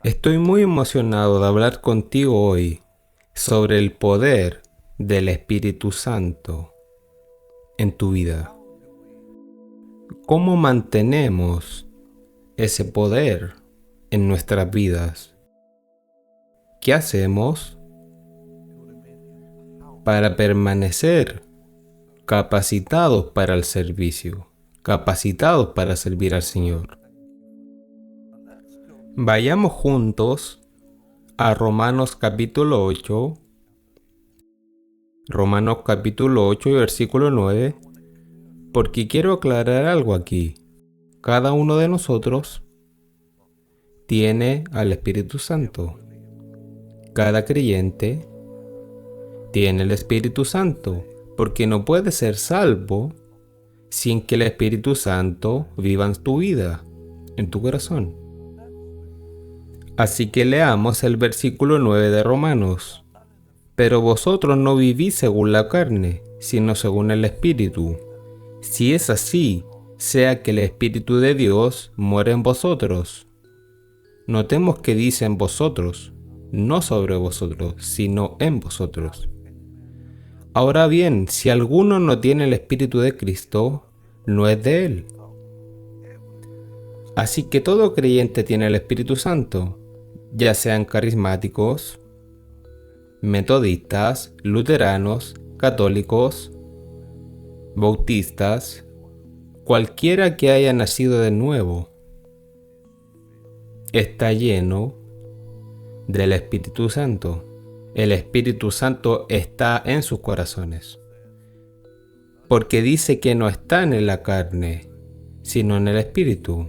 Estoy muy emocionado de hablar contigo hoy sobre el poder del Espíritu Santo en tu vida. ¿Cómo mantenemos ese poder en nuestras vidas? ¿Qué hacemos para permanecer capacitados para el servicio, capacitados para servir al Señor? Vayamos juntos a Romanos capítulo 8 y versículo 9, porque quiero aclarar algo aquí. Cada uno de nosotros tiene al Espíritu Santo. Cada creyente tiene el Espíritu Santo, porque no puede ser salvo sin que el Espíritu Santo viva en tu vida, en tu corazón. Así que leamos el versículo 9 de Romanos. Pero vosotros no vivís según la carne, sino según el Espíritu. Si es así, sea que el Espíritu de Dios muere en vosotros. Notemos que dice en vosotros, no sobre vosotros, sino en vosotros. Ahora bien, si alguno no tiene el Espíritu de Cristo, no es de él. Así que todo creyente tiene el Espíritu Santo, ya sean carismáticos, metodistas, luteranos, católicos, bautistas, cualquiera que haya nacido de nuevo, está lleno del Espíritu Santo. El Espíritu Santo está en sus corazones, porque dice que no están en la carne, sino en el Espíritu.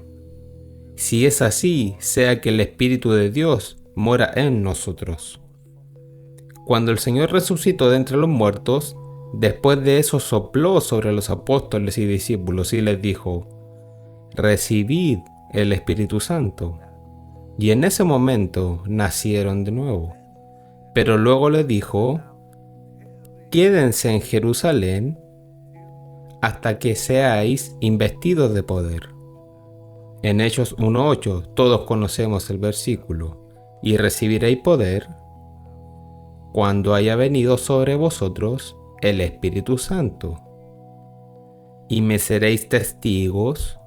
Si es así, sea que el Espíritu de Dios mora en nosotros. Cuando el Señor resucitó de entre los muertos, después de eso sopló sobre los apóstoles y discípulos y les dijo: recibid el Espíritu Santo. Y en ese momento nacieron de nuevo. Pero luego les dijo: quédense en Jerusalén hasta que seáis investidos de poder. En Hechos 1:8 todos conocemos el versículo: y recibiréis poder cuando haya venido sobre vosotros el Espíritu Santo, y me seréis testigos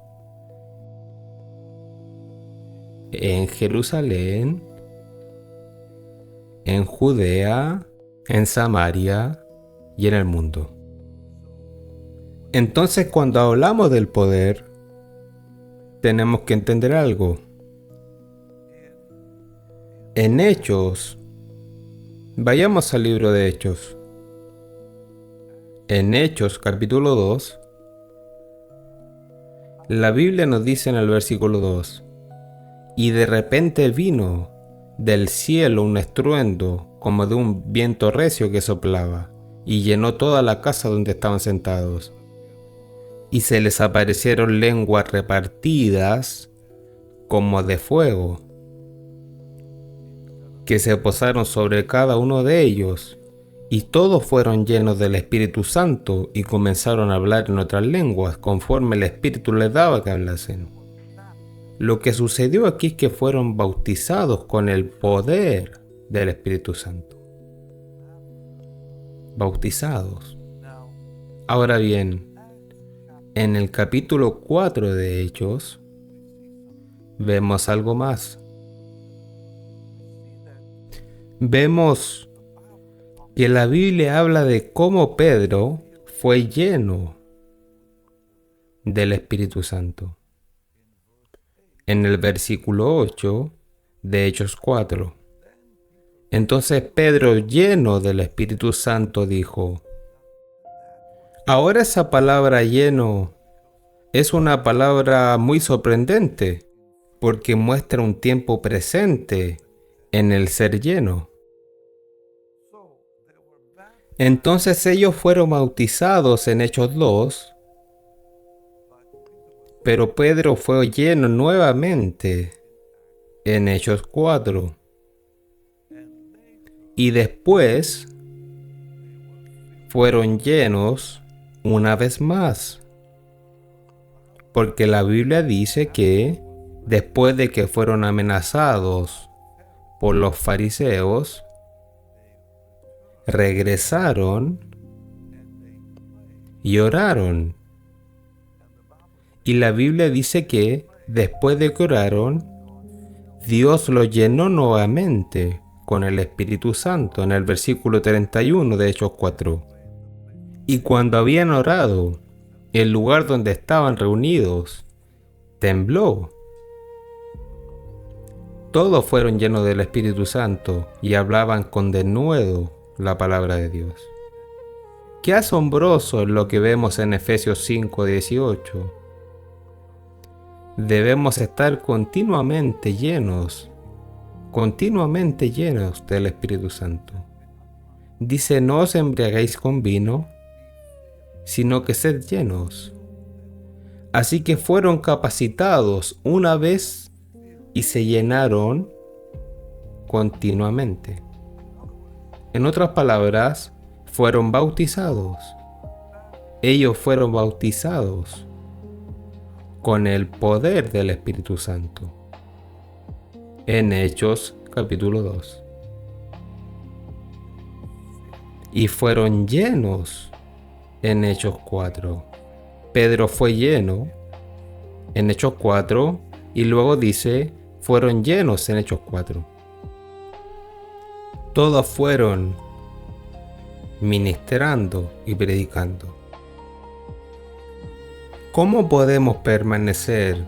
en Jerusalén, en Judea, en Samaria y en el mundo. Entonces, cuando hablamos del poder, tenemos que entender algo. En Hechos, vayamos al libro de Hechos. En Hechos capítulo 2, la Biblia nos dice en el versículo 2: y de repente vino del cielo un estruendo como de un viento recio que soplaba, y llenó toda la casa donde estaban sentados. Y se les aparecieron lenguas repartidas como de fuego, que se posaron sobre cada uno de ellos, y todos fueron llenos del Espíritu Santo y comenzaron a hablar en otras lenguas, conforme el Espíritu les daba que hablasen. Lo que sucedió aquí es que fueron bautizados con el poder del Espíritu Santo. Bautizados. Ahora bien, en el capítulo 4 de Hechos, vemos algo más. Vemos que la Biblia habla de cómo Pedro fue lleno del Espíritu Santo. En el versículo 8 de Hechos 4. Entonces Pedro, lleno del Espíritu Santo, dijo: ahora esa palabra lleno es una palabra muy sorprendente, porque muestra un tiempo presente en el ser lleno. Entonces ellos fueron bautizados en Hechos 2, pero Pedro fue lleno nuevamente en Hechos 4. Y después fueron llenos una vez más, porque la Biblia dice que después de que fueron amenazados por los fariseos, regresaron y oraron. Y la Biblia dice que después de que oraron, Dios los llenó nuevamente con el Espíritu Santo en el versículo 31 de Hechos 4. Y cuando habían orado, el lugar donde estaban reunidos tembló. Todos fueron llenos del Espíritu Santo y hablaban con denuedo la palabra de Dios. Qué asombroso es lo que vemos en Efesios 5:18. Debemos estar continuamente llenos del Espíritu Santo. Dice, no os embriaguéis con vino, sino que sed llenos. Así que fueron capacitados una vez y se llenaron continuamente. En otras palabras, fueron bautizados. Ellos fueron bautizados con el poder del Espíritu Santo. En Hechos capítulo 2. Y fueron llenos en Hechos 4. Pedro fue lleno en Hechos 4 y luego dice, fueron llenos en Hechos 4. Todos fueron ministrando y predicando. ¿Cómo podemos permanecer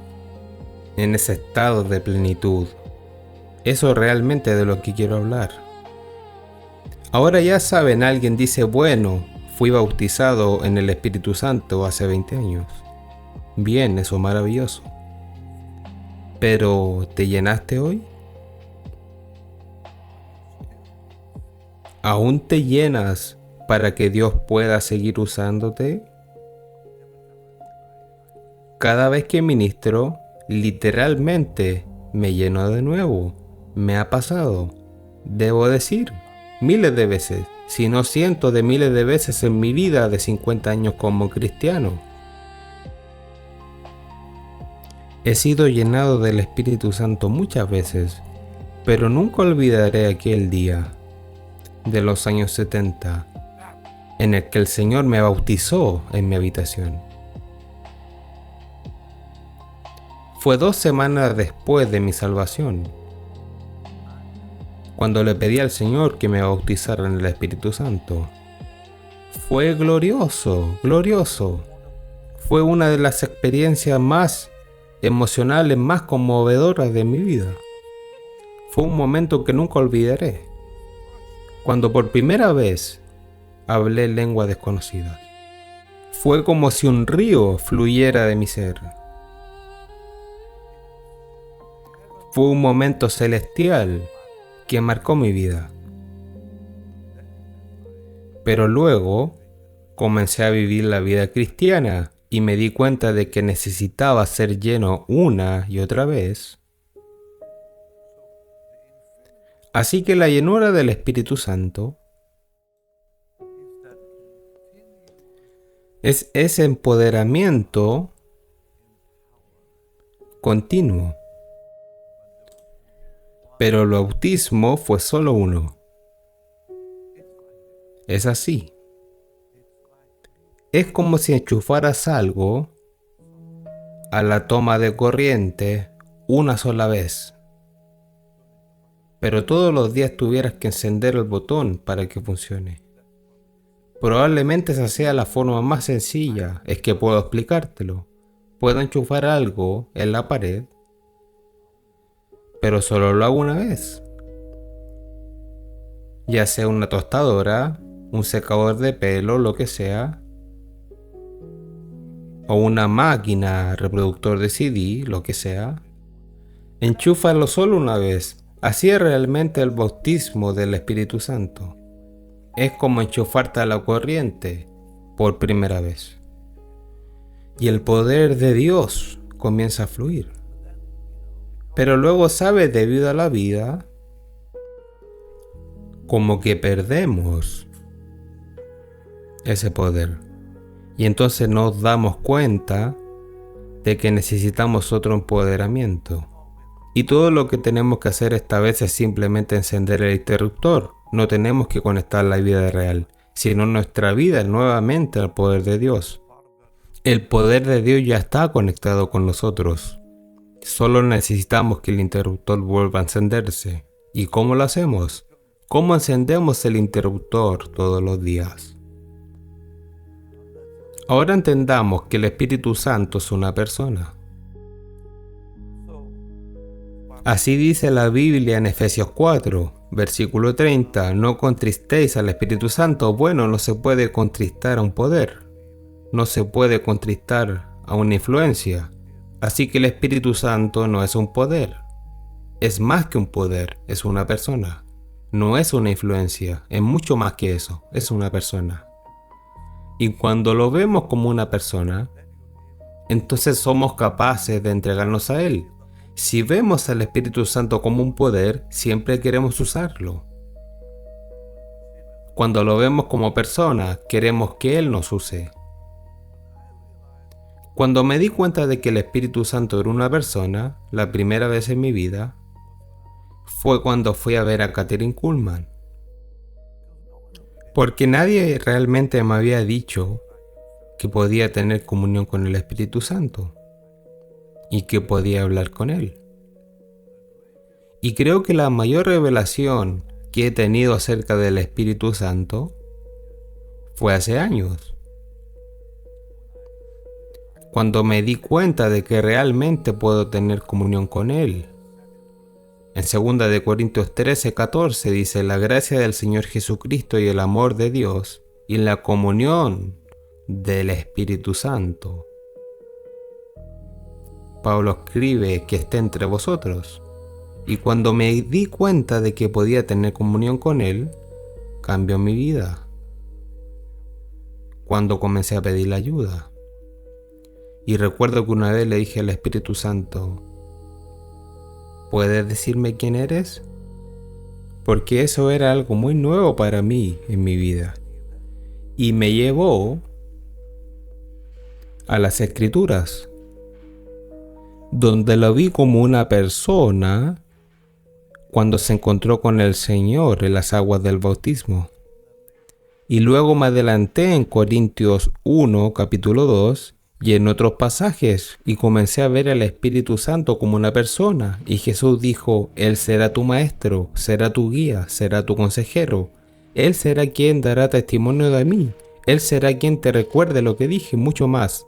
en ese estado de plenitud? Eso realmente es de lo que quiero hablar. Ahora ya saben, alguien dice, bueno, fui bautizado en el Espíritu Santo hace 20 años. Bien, eso es maravilloso. Pero, ¿te llenaste hoy? ¿Aún te llenas para que Dios pueda seguir usándote? Cada vez que ministro, literalmente me lleno de nuevo. Me ha pasado, debo decir, miles de veces, si no cientos de miles de veces en mi vida de 50 años como cristiano. He sido llenado del Espíritu Santo muchas veces, pero nunca olvidaré aquel día de los años 70 en el que el Señor me bautizó en mi habitación. Fue 2 semanas después de mi salvación, cuando le pedí al Señor que me bautizara en el Espíritu Santo. Fue glorioso, glorioso. Fue una de las experiencias más emocionales, más conmovedoras de mi vida. Fue un momento que nunca olvidaré, cuando por primera vez hablé lengua desconocida. Fue como si un río fluyera de mi ser. Fue un momento celestial que marcó mi vida. Pero luego comencé a vivir la vida cristiana y me di cuenta de que necesitaba ser lleno una y otra vez. Así que la llenura del Espíritu Santo es ese empoderamiento continuo. Pero el bautismo fue solo uno. Es así. Es como si enchufaras algo a la toma de corriente una sola vez. Pero todos los días tuvieras que encender el botón para que funcione. Probablemente esa sea la forma más sencilla, es que puedo explicártelo. Puedo enchufar algo en la pared, pero solo lo hago una vez. Ya sea una tostadora, un secador de pelo, lo que sea, o una máquina reproductor de CD, lo que sea. Enchúfalo solo una vez. Así es realmente el bautismo del Espíritu Santo. Es como enchufarte a la corriente por primera vez. Y el poder de Dios comienza a fluir. Pero luego, ¿sabes? Debido a la vida, como que perdemos ese poder. Y entonces nos damos cuenta de que necesitamos otro empoderamiento. Y todo lo que tenemos que hacer esta vez es simplemente encender el interruptor. No tenemos que conectar la vida real, sino nuestra vida nuevamente al poder de Dios. El poder de Dios ya está conectado con nosotros. Solo necesitamos que el interruptor vuelva a encenderse. ¿Y cómo lo hacemos? ¿Cómo encendemos el interruptor todos los días? Ahora entendamos que el Espíritu Santo es una persona. Así dice la Biblia en Efesios 4, versículo 30, no contristéis al Espíritu Santo. Bueno, no se puede contristar a un poder, no se puede contristar a una influencia. Así que el Espíritu Santo no es un poder, es más que un poder, es una persona. No es una influencia, es mucho más que eso, es una persona. Y cuando lo vemos como una persona, entonces somos capaces de entregarnos a Él. Si vemos al Espíritu Santo como un poder, siempre queremos usarlo. Cuando lo vemos como persona, queremos que Él nos use. Cuando me di cuenta de que el Espíritu Santo era una persona, la primera vez en mi vida, fue cuando fui a ver a Kathryn Kuhlman. Porque nadie realmente me había dicho que podía tener comunión con el Espíritu Santo y que podía hablar con Él. Y creo que la mayor revelación que he tenido acerca del Espíritu Santo fue hace años, cuando me di cuenta de que realmente puedo tener comunión con Él. En 2 de Corintios 13:14 dice: la gracia del Señor Jesucristo y el amor de Dios y la comunión del Espíritu Santo. Pablo escribe que esté entre vosotros. Y cuando me di cuenta de que podía tener comunión con Él, cambió mi vida. Cuando comencé a pedirle ayuda. Y recuerdo que una vez le dije al Espíritu Santo: ¿puedes decirme quién eres? Porque eso era algo muy nuevo para mí en mi vida. Y me llevó a las Escrituras, donde lo vi como una persona cuando se encontró con el Señor en las aguas del bautismo. Y luego me adelanté en Corintios 1, capítulo 2, y en otros pasajes, y comencé a ver al Espíritu Santo como una persona. Y Jesús dijo: Él será tu maestro, será tu guía, será tu consejero. Él será quien dará testimonio de mí. Él será quien te recuerde lo que dije, mucho más.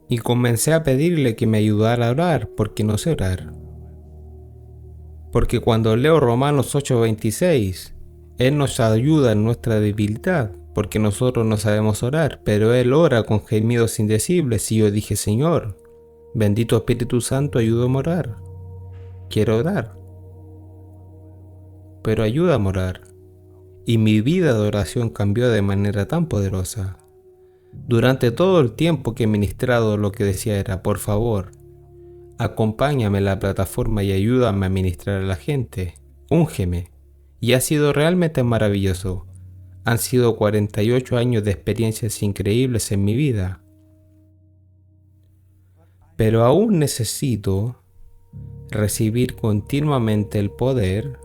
Y comencé a pedirle que me ayudara a orar, porque no sé orar. Porque cuando leo Romanos 8:26, Él nos ayuda en nuestra debilidad, porque nosotros no sabemos orar, pero Él ora con gemidos indecibles. Y yo dije: Señor, bendito Espíritu Santo, ayúdame a orar. Quiero orar, pero ayúdame a orar. Y mi vida de oración cambió de manera tan poderosa. Durante todo el tiempo que he ministrado, lo que decía era: por favor, acompáñame en la plataforma y ayúdame a ministrar a la gente. Úngeme. Y ha sido realmente maravilloso. Han sido 48 años de experiencias increíbles en mi vida. Pero aún necesito recibir continuamente el poder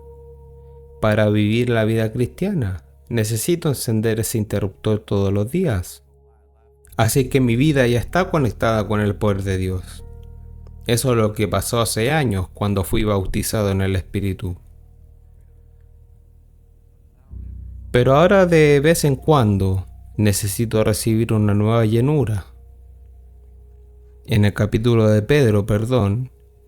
para vivir la vida cristiana. Necesito encender ese interruptor todos los días. Así que mi vida ya está conectada con el poder de Dios. Eso es lo que pasó hace años cuando fui bautizado en el Espíritu. Pero ahora de vez en cuando necesito recibir una nueva llenura. En el capítulo de Pedro,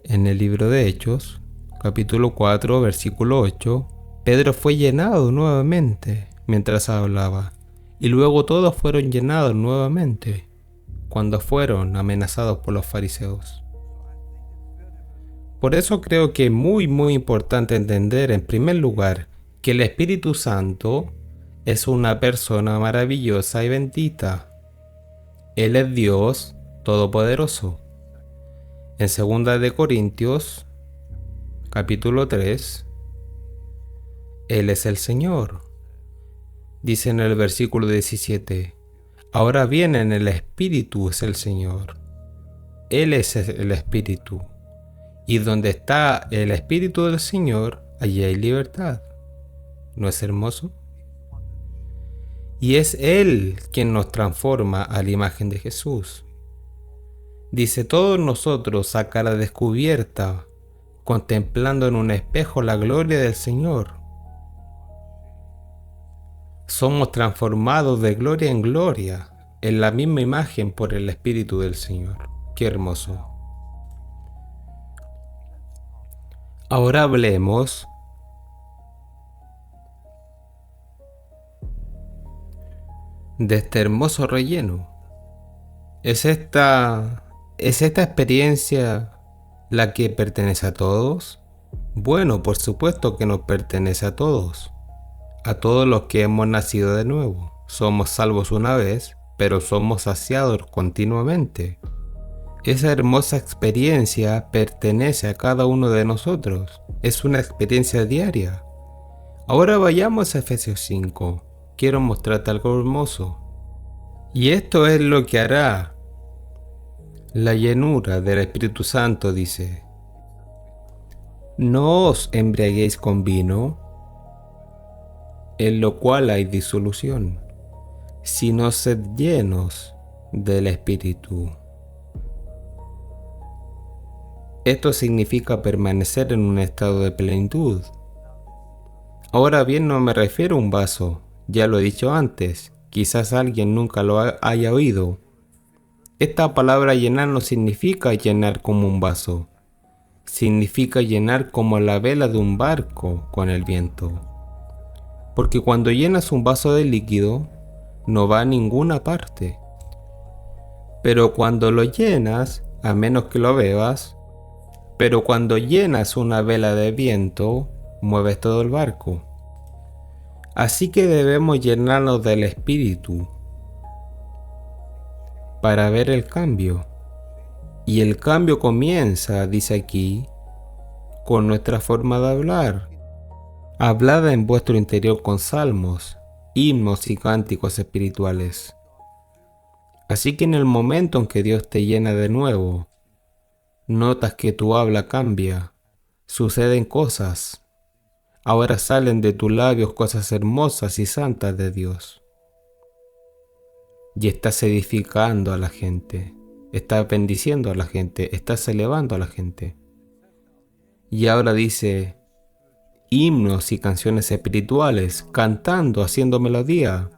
en el libro de Hechos, capítulo 4, versículo 8, Pedro fue llenado nuevamente mientras hablaba. Y luego todos fueron llenados nuevamente cuando fueron amenazados por los fariseos. Por eso creo que es muy importante entender, en primer lugar, que el Espíritu Santo es una persona maravillosa y bendita. Él es Dios Todopoderoso. En 2 de Corintios, capítulo 3, Él es el Señor. Dice en el versículo 17: ahora bien, en el Espíritu es el Señor. Él es el Espíritu. Y donde está el Espíritu del Señor, allí hay libertad. ¿No es hermoso? Y es Él quien nos transforma a la imagen de Jesús. Dice, todos nosotros a cara descubierta, contemplando en un espejo la gloria del Señor, somos transformados de gloria en gloria, en la misma imagen por el Espíritu del Señor. ¡Qué hermoso! Ahora hablemos de este hermoso relleno. ¿Es esta experiencia la que pertenece a todos? Bueno, por supuesto que nos pertenece a todos los que hemos nacido de nuevo. Somos salvos una vez, pero somos saciados continuamente. Esa hermosa experiencia pertenece a cada uno de nosotros. Es una experiencia diaria. Ahora vayamos a Efesios 5. Quiero mostrarte algo hermoso. Y esto es lo que hará la llenura del Espíritu Santo, dice. No os embriaguéis con vino, en lo cual hay disolución, sino sed llenos del Espíritu. Esto significa permanecer en un estado de plenitud. Ahora bien, no me refiero a un vaso, ya lo he dicho antes, quizás alguien nunca lo haya oído. Esta palabra llenar no significa llenar como un vaso, significa llenar como la vela de un barco con el viento. Porque cuando llenas un vaso de líquido, no va a ninguna parte. Pero cuando lo llenas, a menos que lo bebas, pero cuando llenas una vela de viento, mueves todo el barco. Así que debemos llenarnos del Espíritu para ver el cambio. Y el cambio comienza, dice aquí, con nuestra forma de hablar. Hablad en vuestro interior con salmos, himnos y cánticos espirituales. Así que en el momento en que Dios te llena de nuevo, notas que tu habla cambia, suceden cosas. Ahora salen de tus labios cosas hermosas y santas de Dios. Y estás edificando a la gente, estás bendiciendo a la gente, estás elevando a la gente. Y ahora dice, himnos y canciones espirituales, cantando, haciendo melodía.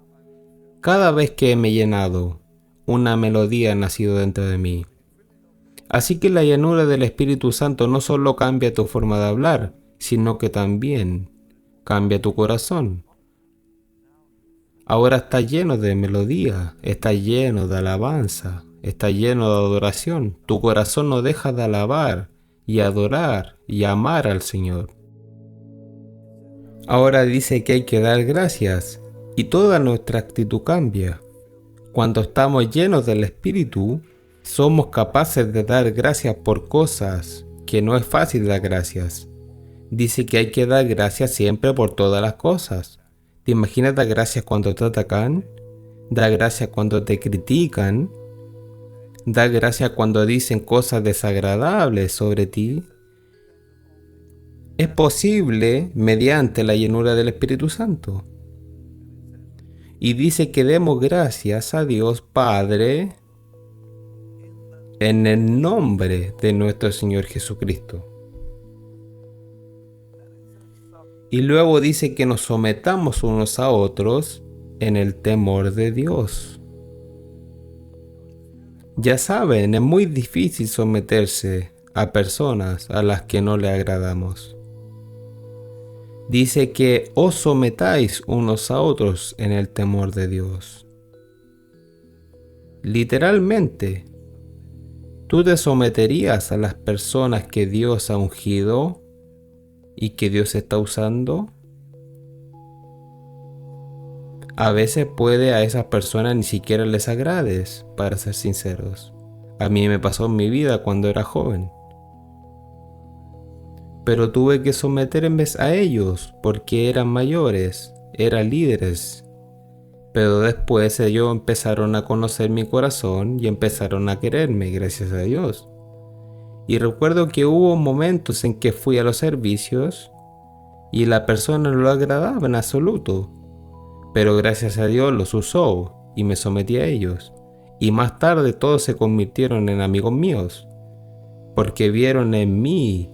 Cada vez que me he llenado, una melodía ha nacido dentro de mí. Así que la llenura del Espíritu Santo no solo cambia tu forma de hablar, sino que también cambia tu corazón. Ahora está lleno de melodía, está lleno de alabanza, está lleno de adoración. Tu corazón no deja de alabar y adorar y amar al Señor. Ahora dice que hay que dar gracias y toda nuestra actitud cambia. Cuando estamos llenos del Espíritu, somos capaces de dar gracias por cosas que no es fácil dar gracias. Dice que hay que dar gracias siempre por todas las cosas. ¿Te imaginas dar gracias cuando te atacan? ¿Dar gracias cuando te critican? ¿Dar gracias cuando dicen cosas desagradables sobre ti? Es posible mediante la llenura del Espíritu Santo. Y dice que demos gracias a Dios Padre en el nombre de nuestro Señor Jesucristo. Y luego dice que nos sometamos unos a otros en el temor de Dios. Ya saben, es muy difícil someterse a personas a las que no le agradamos. Dice que os sometáis unos a otros en el temor de Dios. Literalmente, ¿tú te someterías a las personas que Dios ha ungido y que Dios está usando? A veces puede a esas personas ni siquiera les agrades, para ser sinceros. A mí me pasó en mi vida cuando era joven. Pero tuve que someterme a ellos porque eran mayores, eran líderes. Pero después ellos empezaron a conocer mi corazón y empezaron a quererme, gracias a Dios. Y recuerdo que hubo momentos en que fui a los servicios y la persona no lo agradaba en absoluto. Pero gracias a Dios los usó y me sometí a ellos. Y más tarde todos se convirtieron en amigos míos, porque vieron en mí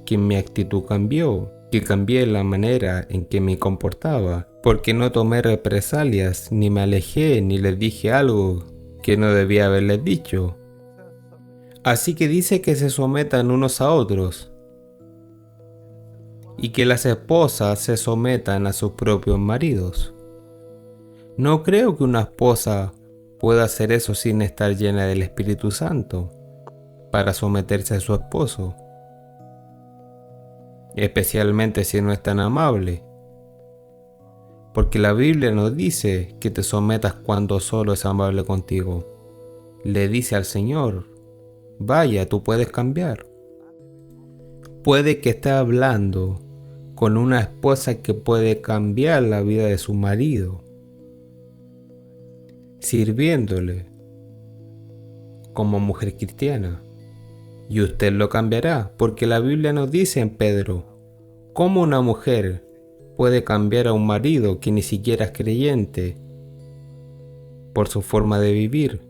que mi actitud cambió, que cambié la manera en que me comportaba, porque no tomé represalias, ni me alejé, ni les dije algo que no debía haberles dicho. Así que dice que se sometan unos a otros, y que las esposas se sometan a sus propios maridos. No creo que una esposa pueda hacer eso sin estar llena del Espíritu Santo para someterse a su esposo, especialmente si no es tan amable, porque la Biblia nos dice que te sometas cuando solo es amable contigo. Le dice al Señor: vaya, tú puedes cambiar. Puede que esté hablando con una esposa que puede cambiar la vida de su marido, sirviéndole como mujer cristiana. Y usted lo cambiará, porque la Biblia nos dice en Pedro: ¿cómo una mujer puede cambiar a un marido que ni siquiera es creyente por su forma de vivir?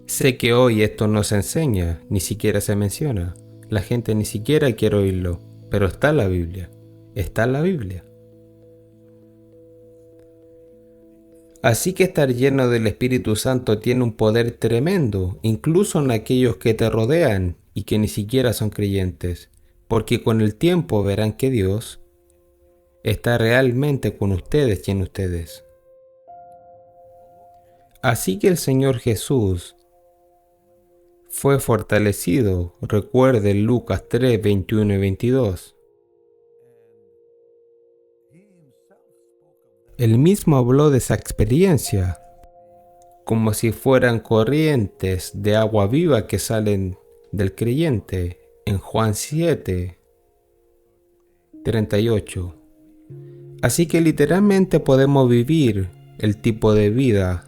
Sé que hoy esto no se enseña, ni siquiera se menciona. La gente ni siquiera quiere oírlo, pero está en la Biblia. Está en la Biblia. Así que estar lleno del Espíritu Santo tiene un poder tremendo, incluso en aquellos que te rodean y que ni siquiera son creyentes, porque con el tiempo verán que Dios está realmente con ustedes y en ustedes. Así que el Señor Jesús fue fortalecido, recuerden Lucas 3, 21 y 22. Él mismo habló de esa experiencia, como si fueran corrientes de agua viva que salen del creyente, en Juan 7, 38. Así que literalmente podemos vivir el tipo de vida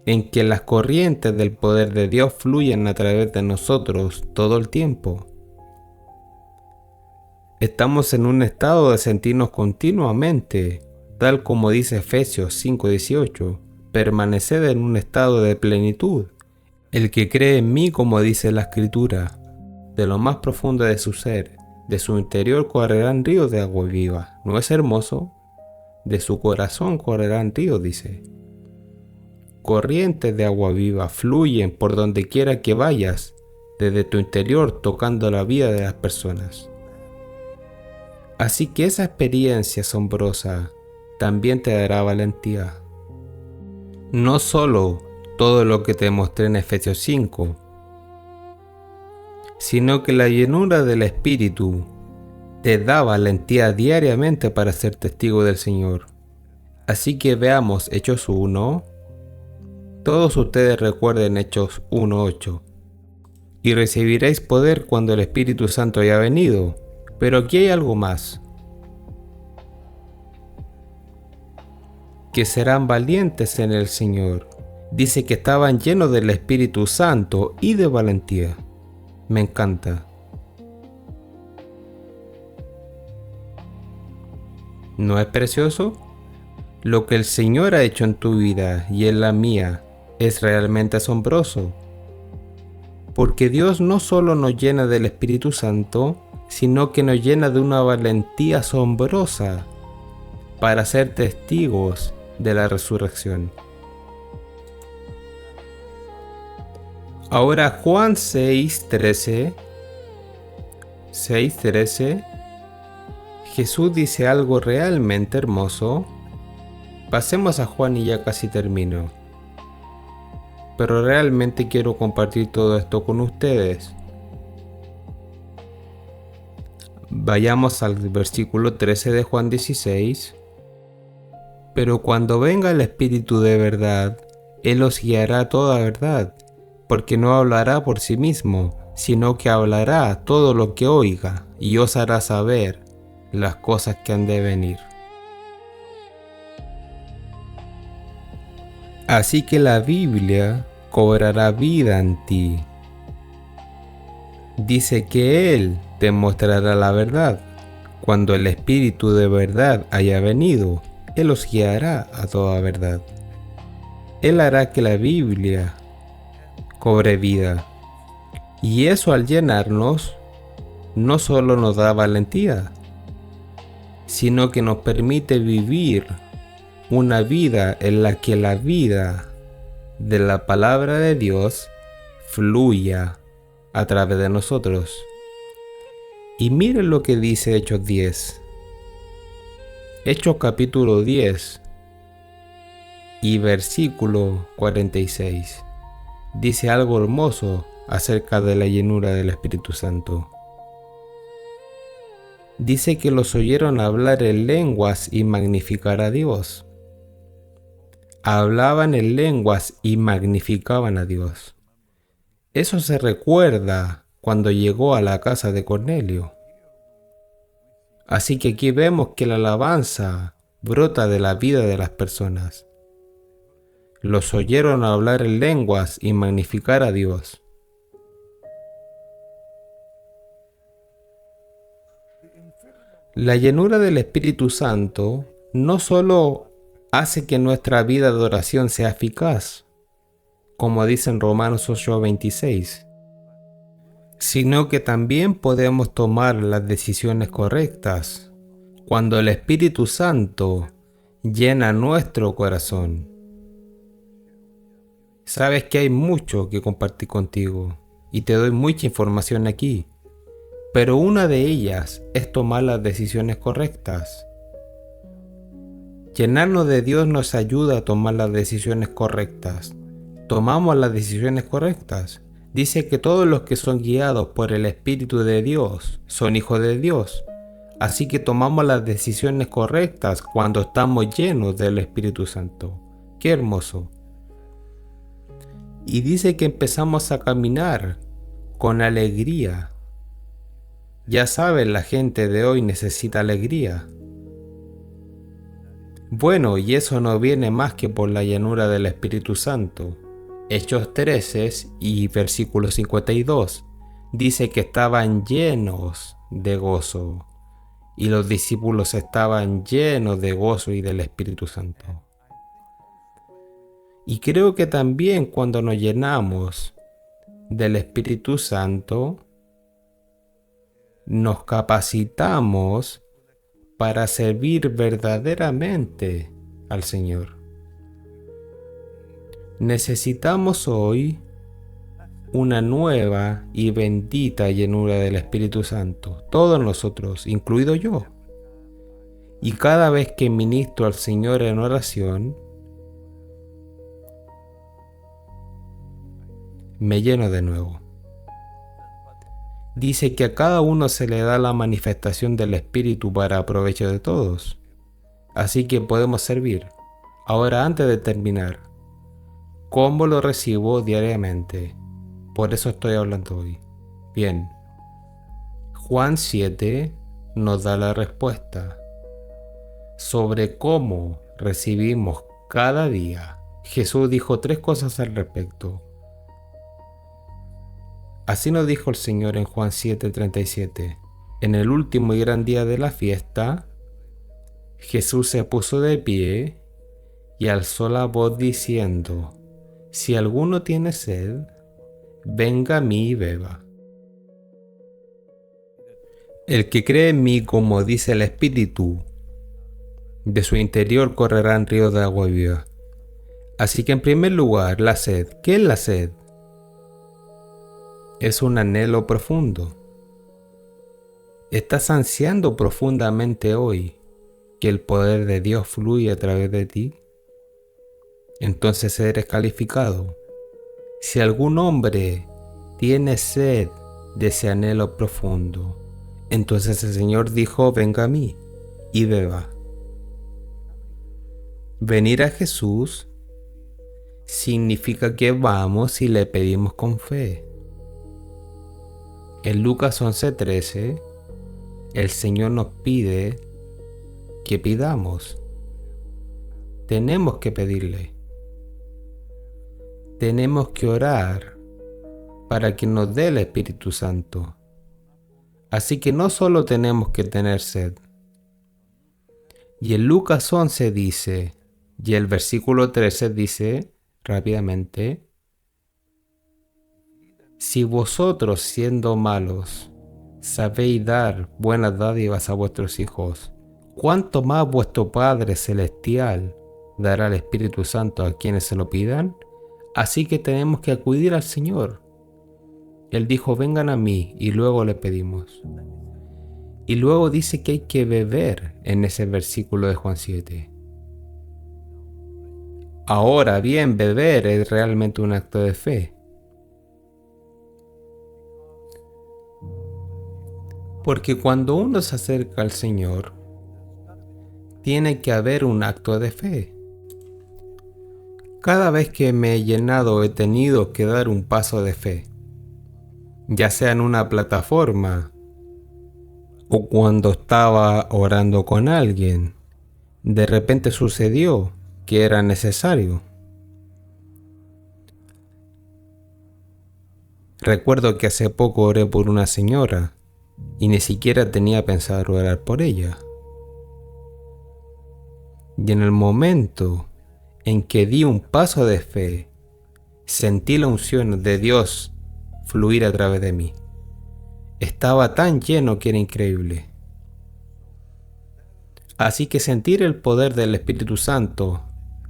en que las corrientes del poder de Dios fluyen a través de nosotros todo el tiempo. Estamos en un estado de sentirnos continuamente, tal como dice Efesios 5:18, permaneced en un estado de plenitud. El que cree en mí, como dice la Escritura, de lo más profundo de su ser, de su interior correrán ríos de agua viva. ¿No es hermoso? De su corazón correrán ríos, dice. Corrientes de agua viva fluyen por donde quiera que vayas, desde tu interior, tocando la vida de las personas. Así que esa experiencia asombrosa también te dará valentía. No solo todo lo que te mostré en Efesios 5, sino que la llenura del Espíritu te da valentía diariamente para ser testigo del Señor. Así que veamos Hechos 1. Todos ustedes recuerden Hechos 1:8. Y recibiréis poder cuando el Espíritu Santo haya venido. Pero aquí hay algo más. Que serán valientes en el Señor. Dice que estaban llenos del Espíritu Santo y de valentía. Me encanta. ¿No es precioso? Lo que el Señor ha hecho en tu vida y en la mía es realmente asombroso. Porque Dios no solo nos llena del Espíritu Santo, sino que nos llena de una valentía asombrosa para ser testigos de la resurrección. Ahora Juan 6:13, Jesús dice algo realmente hermoso. Pasemos a Juan y ya casi termino. Pero realmente quiero compartir todo esto con ustedes. Vayamos al versículo 13 de Juan 16. Pero cuando venga el Espíritu de verdad, Él os guiará a toda verdad, porque no hablará por sí mismo, sino que hablará todo lo que oiga, y os hará saber las cosas que han de venir. Así que la Biblia cobrará vida en ti. Dice que Él te mostrará la verdad. Cuando el Espíritu de verdad haya venido, Él os guiará a toda verdad. Él hará que la Biblia cobre vida. Y eso, al llenarnos, no solo nos da valentía, sino que nos permite vivir una vida en la que la vida de la palabra de Dios fluya a través de nosotros. Y miren lo que dice Hechos 10. Hechos capítulo 10 y versículo 46. Dice algo hermoso acerca de la llenura del Espíritu Santo. Dice que los oyeron hablar en lenguas y magnificar a Dios. Hablaban en lenguas y magnificaban a Dios. Eso se recuerda cuando llegó a la casa de Cornelio. Así que aquí vemos que la alabanza brota de la vida de las personas. Los oyeron hablar en lenguas y magnificar a Dios. La llenura del Espíritu Santo no solo hace que nuestra vida de oración sea eficaz, como dice en Romanos 8:26, sino que también podemos tomar las decisiones correctas cuando el Espíritu Santo llena nuestro corazón. Sabes que hay mucho que compartir contigo y te doy mucha información aquí, pero una de ellas es tomar las decisiones correctas. Llenarnos de Dios nos ayuda a tomar las decisiones correctas. Tomamos las decisiones correctas. Dice que todos los que son guiados por el Espíritu de Dios son hijos de Dios. Así que tomamos las decisiones correctas cuando estamos llenos del Espíritu Santo. ¡Qué hermoso! Y dice que empezamos a caminar con alegría. Ya sabes, la gente de hoy necesita alegría. Bueno, y eso no viene más que por la llenura del Espíritu Santo. Hechos 13 y versículo 52 dice que estaban llenos de gozo y los discípulos estaban llenos de gozo y del Espíritu Santo. Y creo que también cuando nos llenamos del Espíritu Santo, nos capacitamos para servir verdaderamente al Señor. Necesitamos hoy una nueva y bendita llenura del Espíritu Santo, todos nosotros, incluido yo. Y cada vez que ministro al Señor en oración, me lleno de nuevo. Dice que a cada uno se le da la manifestación del Espíritu para provecho de todos. Así que podemos servir. Ahora, antes de terminar, ¿cómo lo recibo diariamente? Por eso estoy hablando hoy. Bien. Juan 7 nos da la respuesta sobre cómo recibimos cada día. Jesús dijo 3 cosas al respecto. Así nos dijo el Señor en Juan 7:37. En el último y gran día de la fiesta, Jesús se puso de pie y alzó la voz diciendo: si alguno tiene sed, venga a mí y beba. El que cree en mí, como dice el Espíritu, de su interior correrán ríos de agua viva. Así que en primer lugar, la sed. ¿Qué es la sed? Es un anhelo profundo. ¿Estás ansiando profundamente hoy que el poder de Dios fluya a través de ti? Entonces eres calificado. Si algún hombre tiene sed de ese anhelo profundo, entonces el Señor dijo: venga a mí y beba. Venir a Jesús significa que vamos y le pedimos con fe. En Lucas 11:13, el Señor nos pide que pidamos. Tenemos que pedirle. tenemos que orar para que nos dé el Espíritu Santo. Así que no solo tenemos que tener sed. Y en Lucas 11 dice, y el versículo 13 dice rápidamente, si vosotros siendo malos sabéis dar buenas dádivas a vuestros hijos, ¿cuánto más vuestro Padre Celestial dará el Espíritu Santo a quienes se lo pidan? Así que tenemos que acudir al Señor. Él dijo, vengan a mí, y luego le pedimos. Y luego dice que hay que beber en ese versículo de Juan 7. Ahora bien, beber es realmente un acto de fe. Porque cuando uno se acerca al Señor, tiene que haber un acto de fe. Cada vez que me he llenado he tenido que dar un paso de fe, ya sea en una plataforma o cuando estaba orando con alguien. De repente sucedió que era necesario. Recuerdo que hace poco oré por una señora y ni siquiera tenía pensado orar por ella. Y en el momento en que di un paso de fe, sentí la unción de Dios fluir a través de mí. Estaba tan lleno que era increíble. Así que sentir el poder del Espíritu Santo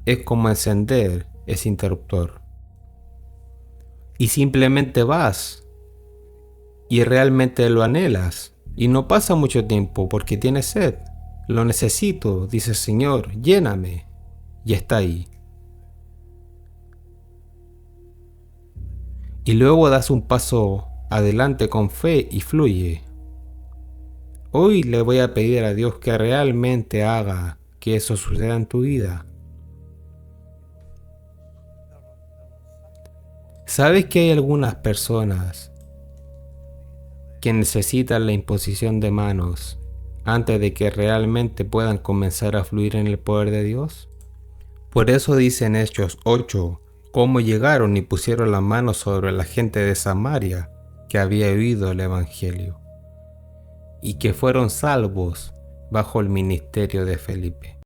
es como encender ese interruptor. Y simplemente vas y realmente lo anhelas. Y no pasa mucho tiempo porque tienes sed. Lo necesito, dice el Señor, lléname. Y está ahí. Y luego das un paso adelante con fe y fluye. Hoy le voy a pedir a Dios que realmente haga que eso suceda en tu vida. ¿Sabes que hay algunas personas que necesitan la imposición de manos antes de que realmente puedan comenzar a fluir en el poder de Dios? Por eso dice en Hechos 8, cómo llegaron y pusieron las manos sobre la gente de Samaria que había oído el Evangelio y que fueron salvos bajo el ministerio de Felipe.